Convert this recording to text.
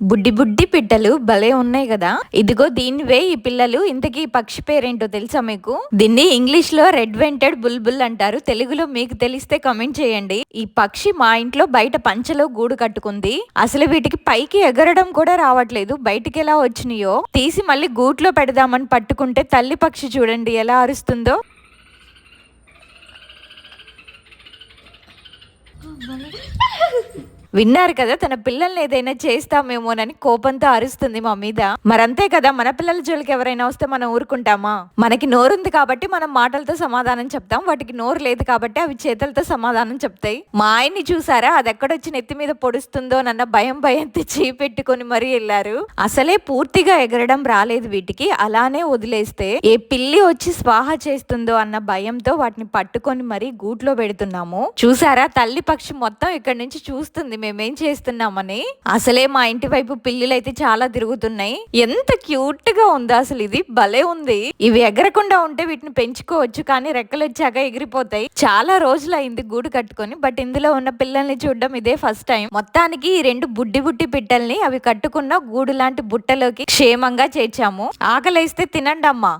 బుడ్డి బుడ్డి పిట్టలు భలే ఉన్నాయి కదా. ఇదిగో దీనివే ఈ పిల్లలు. ఇంతకీ ఈ పక్షి పేరేంటో తెలుసా మీకు? దీన్ని ఇంగ్లీష్ లో రెడ్ వెంటెడ్ బుల్బుల్ అంటారు. తెలుగులో మీకు తెలిస్తే కమెంట్ చేయండి. ఈ పక్షి మా ఇంట్లో బయట పంచలో గూడు కట్టుకుంది. అసలు వీటికి పైకి ఎగరడం కూడా రావట్లేదు. బయటికి ఎలా వచ్చినాయో తీసి మళ్ళీ గూట్లో పెడదామని పట్టుకుంటే తల్లి పక్షి చూడండి ఎలా అరుస్తుందో. విన్నారు కదా, తన పిల్లల్ని ఏదైనా చేస్తామేమోనని కోపంతో అరుస్తుంది మా మీద. మరంతే కదా, మన పిల్లల జోలికి ఎవరైనా వస్తే మనం ఊరుకుంటామా? మనకి నోరుంది కాబట్టి మనం మాటలతో సమాధానం చెప్తాం, వాటికి నోరు లేదు కాబట్టి అవి చేతులతో సమాధానం చెప్తాయి. మా ఆయన్ని చూసారా, అది ఎక్కడొచ్చి నెత్తి మీద పొడుస్తుందో నన్న భయంతో చేపెట్టుకొని మరీ వెళ్ళారు. అసలే పూర్తిగా ఎగరడం రాలేదు వీటికి. అలానే వదిలేస్తే ఏ పిల్లి వచ్చి స్వాహ చేస్తుందో అన్న భయంతో వాటిని పట్టుకొని మరీ గూట్లో పెడుతున్నాము. చూసారా, తల్లి పక్షి మొత్తం ఇక్కడ నుంచి చూస్తుంది మేమేం చేస్తున్నామని. అసలే మా ఇంటి వైపు పిల్లులు అయితే చాలా తిరుగుతున్నాయి. ఎంత క్యూట్ గా ఉందో అసలు. ఇది భలే ఉంది. ఇవి ఎగరకుండా ఉంటే వీటిని పెంచుకోవచ్చు, కానీ రెక్కలు వచ్చాక ఎగిరిపోతాయి. చాలా రోజులు అయింది గూడు కట్టుకొని, బట్ ఇందులో ఉన్న పిల్లల్ని చూడడం ఇదే ఫస్ట్ టైం. మొత్తానికి ఈ రెండు బుడ్డి బుడ్డి పిట్టల్ని అవి కట్టుకున్న గూడు లాంటి బుట్టలోకి క్షేమంగా చేర్చాము. ఆకలేస్తే తినండి అమ్మా.